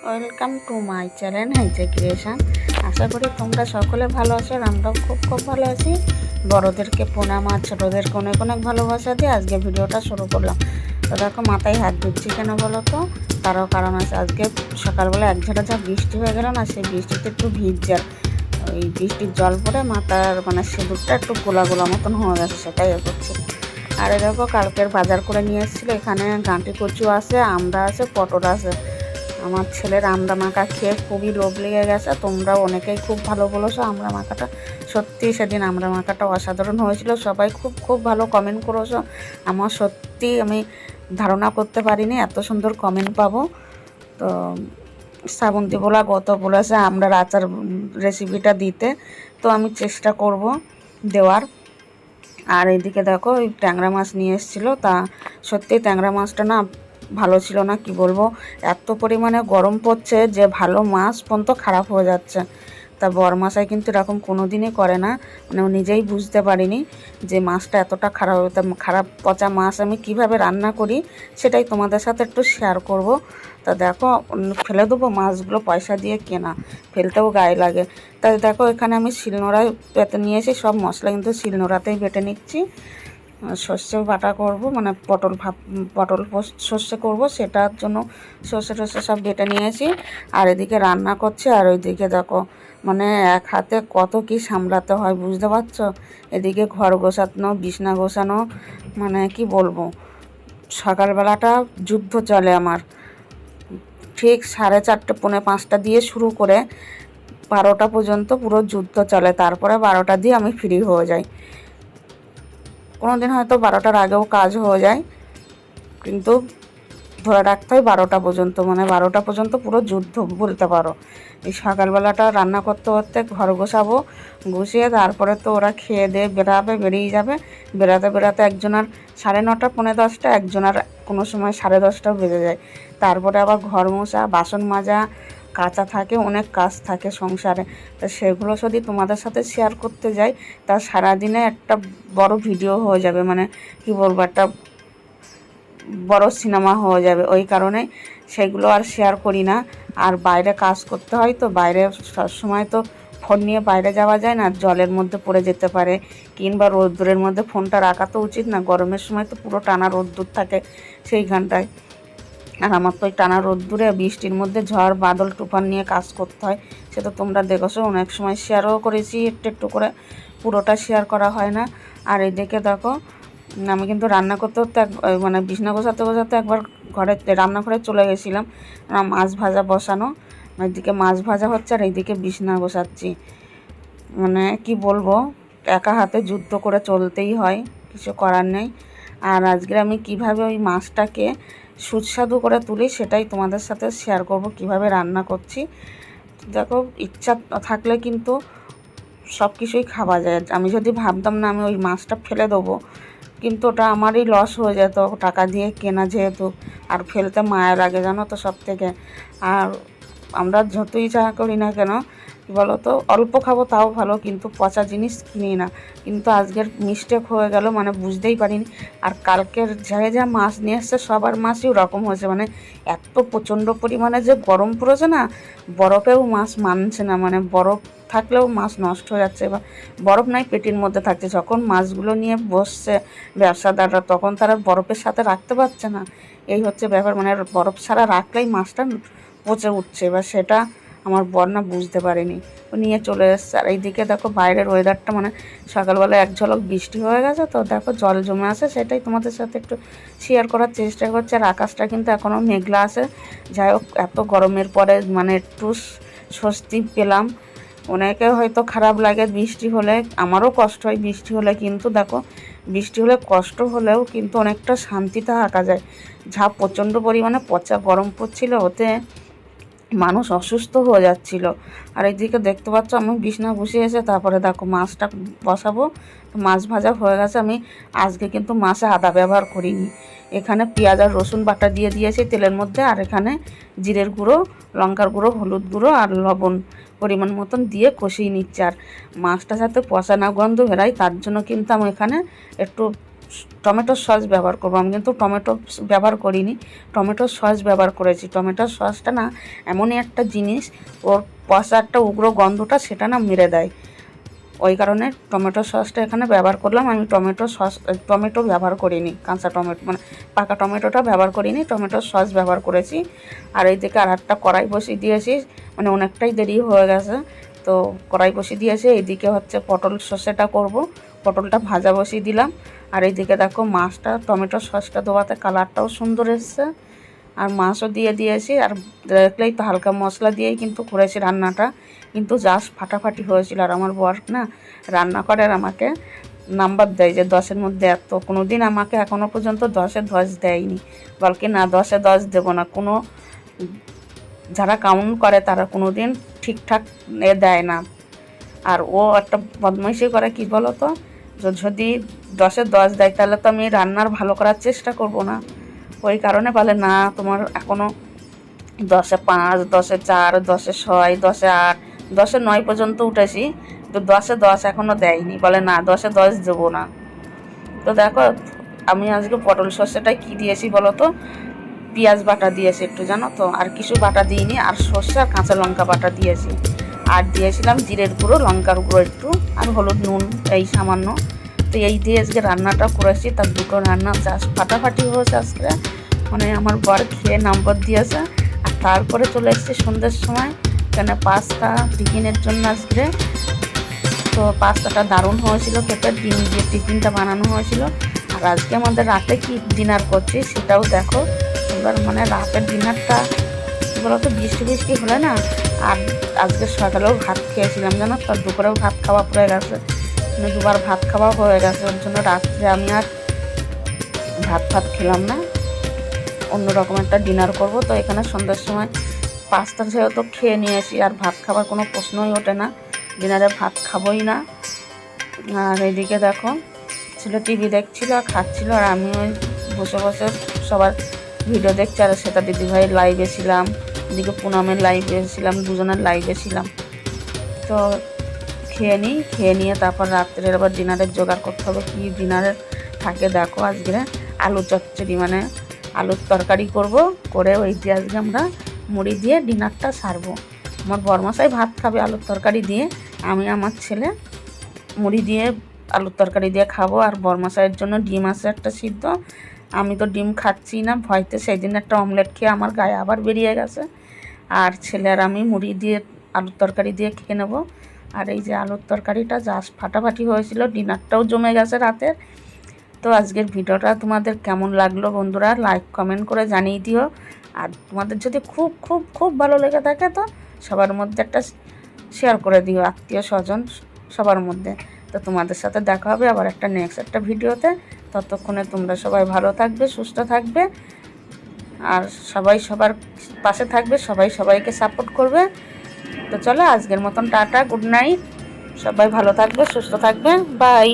Welcome to my channel হাইজে creation. আশা করি তোমরা সকলে ভালো আছো আর আমরাও খুব ভালো আছি। বড়োদেরকে প্রণাম আর ছোটোদেরকে অনেক অনেক ভালোবাসা দিয়ে আজকে ভিডিওটা শুরু করলাম। তো দেখো মাথায় হাত দিচ্ছি কেন বলো তো, তারও কারণ আছে। আজকে সকালবেলা এক ঝাঁটা যা বৃষ্টি হয়ে গেল না, সেই বৃষ্টিতে একটু ভিজা, ওই বৃষ্টির জল পরে মাথার সিঁদুরটা একটু গোলা গোলা মতন হয়ে গেছে, সেটাই করছে। আর দেখো কালকের বাজার করে নিয়ে এসেছিলো, এখানে গাঁটি কচু আছে, আমড়া আছে, পটল আছে। আমার ছেলের আমড়া মাখা খেয়ে খুবই লোভ লেগে গেছে। তোমরাও অনেকেই খুব ভালো বলেছো আমড়া মাখাটা। সত্যি সেদিন আমড়া মাখাটা অসাধারণ হয়েছিল, সবাই খুব ভালো কমেন্ট করেছো। আমার সত্যি আমি ধারণা করতে পারিনি এত সুন্দর কমেন্ট পাবো। তো শ্রাবন্তী বলা গত বলেছে আমড়ার আচার রেসিপিটা দিতে, তো আমি চেষ্টা করব দেওয়ার। আর এইদিকে দেখো ওই ট্যাংরা মাছ নিয়ে এসেছিলো, তা সত্যি ট্যাংরা মাছটা না ভালো ছিল না, কি বলবো, এত পরিমাণে গরম পড়ছে যে ভালো মাছ পর্যন্ত খারাপ হয়ে যাচ্ছে। তা বরমাসাই কিন্তু এরকম কোনো দিনই করে না, ও নিজেই বুঝতে পারিনি যে মাছটা এতটা খারাপ হবে। খারাপ পচা মাছ আমি কিভাবে রান্না করি সেটাই তোমাদের সাথে একটু শেয়ার করব। তা দেখো ফেলে দেবো মাছগুলো, পয়সা দিয়ে কেনা, ফেলতেও গায়ে লাগে। তাই দেখো এখানে আমি শিলনোড়ায় বেটে নিয়েছি, সব মশলা কিন্তু শিলনোড়াতেই বেটে নিচ্ছি। সর্ষে বাটা করব, পটল সর্ষে করব, সেটার জন্য সর্ষে টর্ষে সব বেটে নিয়েছি। আর এদিকে রান্না করছে, আর ওইদিকে দেখো এক হাতে কত কি সামলাতে হয় বুঝতে পারছো। এদিকে ঘর গোছানো, বিছনা গোছানো, কি বলবো, সকালবেলাটা যুদ্ধ চলে আমার। ঠিক 4:30 পৌনে 5টা দিয়ে শুরু করে 12টা পর্যন্ত পুরো যুদ্ধ চলে, তারপরে 12টা দিয়ে আমি ফ্রি হয়ে যাই। কোনো দিন হয়তো 12টার আগেও কাজ হয়ে যায়, কিন্তু ধরে রাখতে হয় 12টা পর্যন্ত, 12টা পর্যন্ত পুরো যুদ্ধ বলতে পারো। এই সকালবেলাটা রান্না করতে করতে ঘর গোছাবো, গুছিয়ে তারপরে তো ওরা খেয়ে দিয়ে বেরিয়ে যাবে। বেরাতে একজনের 9:30 পৌনে 10টা, একজনের কোনো সময় 10:30টাও বেজে যায়। তারপরে আবার ঘর মোছা, বাসন মাজা, কাঁচা থাকে, অনেক কাজ থাকে সংসারে। তা সেগুলো যদি তোমাদের সাথে শেয়ার করতে যাই তা সারাদিনে একটা বড় ভিডিও হয়ে যাবে, কি বলবো, একটা বড় সিনেমা হয়ে যাবে। ওই কারণে সেগুলো আর শেয়ার করি না। আর বাইরে কাজ করতে হয়, তো বাইরে সবসময় তো ফোন নিয়ে বাইরে যাওয়া যায় না, জলের মধ্যে পড়ে যেতে পারে, কিংবা রোদ্দুরের মধ্যে ফোনটা রাখা তো উচিত না। গরমের সময় তো পুরো টানা রোদ্দুর থাকে সেইখানটায়। আর আমার তো ওই টানা রোদ্দুরে বৃষ্টির মধ্যে ঝড় বাদল তুফান নিয়ে কাজ করতে হয়, সে তো তোমরা দেখেছো, অনেক সময় শেয়ারও করেছি একটু করে, পুরোটা শেয়ার করা হয় না। আর এদিকে দেখো আমি কিন্তু রান্না করতে করতে বিছনা গোছাতে একবার রান্নাঘরে চলে গেছিলাম। মাছ ভাজা বসানো, এইদিকে মাছ ভাজা হচ্ছে আর এইদিকে বিছনা গোছাচ্ছি। কি বলবো, একা হাতে যুদ্ধ করে চলতেই হয়, কিছু করার নেই। আর আজকে আমি কিভাবে ওই মাছটাকে সুস্বাদু করে তুলি সেটাই তোমাদের সাথে শেয়ার করব, কিভাবে রান্না করছি। দেখো ইচ্ছা থাকলে কিন্তু সব কিছুই খাওয়া যায়। আমি যদি ভাবতাম না আমি ওই মাছটা ফেলে দেবো, কিন্তু ওটা আমারই লস হয়ে যেত, টাকা দিয়ে কেনা যেহেতু, আর ফেলতে মায়া লাগে জানো তো সব থেকে। আর আমরা যতই যা করি না কেন, কী বলো তো, অল্প খাবো তাও ভালো, কিন্তু পচা জিনিস কিনি না। কিন্তু আজকের মিস্টেক হয়ে গেল, বুঝতেই পারিনি। আর কালকের যা মাছ নিয়ে এসছে সবার মাছই ওরকম হয়েছে, এত প্রচণ্ড পরিমাণে যে গরম পড়েছে না, বরফেও মাছ মানছে না, বরফ থাকলেও মাছ নষ্ট হয়ে যাচ্ছে। এবার বরফ নাই পেটির মধ্যে থাকছে, যখন মাছগুলো নিয়ে বসছে ব্যবসাদাররা তখন তারা বরফের সাথে রাখতে পারছে না। এই হচ্ছে ব্যাপার, বরফ ছাড়া রাখলেই মাছটা পচে উঠছে। এবার সেটা আমার বর না বুঝতে পারেনি, ও নিয়ে চলে এসছে। আর এইদিকে দেখো বাইরের ওয়েদারটা, সকালবেলা এক ঝলক বৃষ্টি হয়ে গেছে, তো দেখো জল জমে আছে, সেটাই তোমাদের সাথে একটু শেয়ার করার চেষ্টা করছি। আর আকাশটা কিন্তু এখনও মেঘলা আছে। যাই হোক, এত গরমের পরে একটু স্বস্তি পেলাম। অনেকে হয়তো খারাপ লাগে বৃষ্টি হলে, আমারও কষ্ট হয় বৃষ্টি হলে, কিন্তু দেখো বৃষ্টি হলে কষ্ট হলেও কিন্তু অনেকটা শান্তিতে থাকা যায়। যা প্রচণ্ড পরিমাণে পচা গরম পড়ছিল, ওতে মানুষ অসুস্থ হয়ে যাচ্ছিল। আর এইদিকে দেখতে পাচ্ছ আমি বিছনা বসিয়ে এসে তারপরে দেখো মাছটা বসাবো। মাছ ভাজা হয়ে গেছে। আমি আজকে কিন্তু মাছে আদা ব্যবহার করিনি, এখানে পেঁয়াজ আর রসুন বাটা দিয়ে দিয়েছি তেলের মধ্যে, আর এখানে জিরের গুঁড়ো, লঙ্কার গুঁড়ো, হলুদ গুঁড়ো আর লবণ পরিমাণ মতন দিয়ে কষিয়ে নিচ্ছি। আর মাছটা যাতে পচা না গন্ধ বেরায় তার জন্য কিন্তু আমি এখানে একটু টমেটো সস ব্যবহার করবো। আমি কিন্তু টমেটো ব্যবহার করিনি, টমেটো সস ব্যবহার করেছি। টমেটো সসটা না এমনই একটা জিনিস, ওর পচা একটা উগ্র গন্ধটা সেটা না মেরে দেয়। ওই কারণে টমেটো সসটা এখানে ব্যবহার করলাম। আমি টমেটো ব্যবহার করিনি, কাঁচা টমেটো মানে পাকা টমেটোটা ব্যবহার করিনি, টমেটো সস ব্যবহার করেছি। আর এইদিকে আর একটা কড়াই বসিয়ে দিয়েছি, মানে অনেকটাই দেরি হয়ে গেছে তো কড়াই বসিয়ে দিয়েছি। এইদিকে হচ্ছে পটল সর্ষেটা করব, পটলটা ভাজা বসিয়ে দিলাম। আর এইদিকে দেখো মাছটা টমেটো সসটা দেওয়াতে কালারটাও সুন্দর এসছে। আর মাছও দিয়ে দিয়েছি। আর দেখলেই তো হালকা মশলা দিয়েই কিন্তু করেছি রান্নাটা, কিন্তু জাস্ট ফাটাফাটি হয়েছিল। আর আমার বর না রান্না করে আর আমাকে নাম্বার দেয় যে 10-এর মধ্যে এত, কোনো দিন আমাকে এখনও পর্যন্ত 10-এ 10 দেয়নি, বলকে না 10-এ 10 দেবো না। কোনো যারা কাউন্ট করে তারা কোনো দিন ঠিকঠাক দেয় না। আর ও একটা বদমাইশি করে কি বলো তো, যদি 10-এ 10 দেয় তাহলে তো আমি রান্নার ভালো করার চেষ্টা করব না। ওই কারণে বলে না তোমার এখনও 10-এ 5, 10-এ 4, 10-এ 6, 10-এ 8, 10-এ 9 পর্যন্ত উঠেছি, তো 10-এ 10 এখনও দেয়নি, বলে না 10-এ 10 দেবো না। তো দেখো আমি আজকে পটল সর্ষেটাই কী দিয়েছি বলো তো, পেঁয়াজ বাটা দিয়েছি একটু জানো তো, আর কিছু বাটা দিইনি। আর সর্ষে আর কাঁচা লঙ্কা বাটা দিয়েছি, আর দিয়েছিলাম জিরের গুঁড়ো, লঙ্কার গুঁড়ো একটু, আর হলুদ নুন এই সামান্য। তো এই দিয়ে আজকে রান্নাটা করেছি। তার দুটো রান্না জাস্ট ফাটাফাটি হয়েছে আজকে, মানে আমার বর খেয়ে নম্বর দিয়েছে। আর তারপরে চলে এসেছি সন্ধ্যের সময়, কেন পাস্তা টিফিনের জন্য আজকে। তো পাস্তাটা দারুণ হয়েছিল খেতে, ডিম দিয়ে টিফিনটা বানানো হয়েছিল। আর আজকে আমাদের রাতে কি ডিনার করছি সেটাও দেখো। এবার মানে রাতের ডিনারটা বলতো বৃষ্টি বৃষ্টি হলে না, আর আজকে সকালেও ভাত খেয়েছিলাম জানো তো, দুপুরেও ভাত খাওয়া পড়ে গেছে, মানে দুবার ভাত খাওয়া হয়ে গেছে। ওর জন্য রাত্রে আমি আর ভাত খেলাম না, অন্যরকম একটা ডিনার করব। তো এখানে সন্ধ্যার সময় পাস্তা যেহেতু খেয়ে নিয়েছি, আর ভাত খাবার কোনো প্রশ্নই ওঠে না, ডিনারে ভাত খাবোই না। আর এইদিকে দেখো ছেলে টিভি দেখছিল আর খাচ্ছিল, আর আমি ওই বসে বসে সবার ভিডিও দেখছি। আর সেটা দিদিভাইয়ের লাইভে ছিলাম, এদিকে পুনমের লাইভে ছিলাম, দুজনের লাইভে ছিলাম। তো খেয়ে নিয়ে তারপর রাত্রের আবার ডিনারের জোগাড় করতে হবে। কি ডিনারের থাকে দেখো, আজকে আলু চচ্চড়ি মানে আলুর তরকারি করব, করে ওই দিয়ে আজকে আমরা মুড়ি দিয়ে ডিনারটা সারবো। আমার বরমশাই ভাত খাবে আলুর তরকারি দিয়ে, আমি আমার ছেলে মুড়ি দিয়ে আলুর তরকারি দিয়ে খাবো। আর বরমশাইয়ের জন্য ডিম আছে একটা সিদ্ধ, আমি তো ডিম খাচ্ছি না ভয়তে, সেই দিন একটা অমলেট খেয়ে আমার গায়ে আবার বেরিয়ে গেছে। আর ছেলে আর আমি মুড়ি দিয়ে আলুর তরকারি দিয়ে খেয়ে নেবো। আর এই যে আলুর তরকারিটা জাস্ট ফাটাফাটি হয়েছিল, ডিনারটাও জমে গেছে রাতের। তো আজকের ভিডিওটা তোমাদের কেমন লাগলো বন্ধুরা, লাইক কমেন্ট করে জানিয়ে দিও। আর তোমাদের যদি খুব খুব খুব ভালো লেগে থাকে তো সবার মধ্যে একটা শেয়ার করে দিও, আত্মীয় স্বজন সবার মধ্যে। তো তোমাদের সাথে দেখা হবে আবার একটা নেক্সট একটা ভিডিওতে। ততক্ষণে তোমরা সবাই ভালো থাকবে, সুস্থ থাকবে, আর সবাই সবার পাশে থাকবে, সবাই সবাইকে সাপোর্ট করবে। তো চলো আজকের মতন টাটা, গুড নাইট, সবাই ভালো থাকবে, সুস্থ থাকবে, বাই।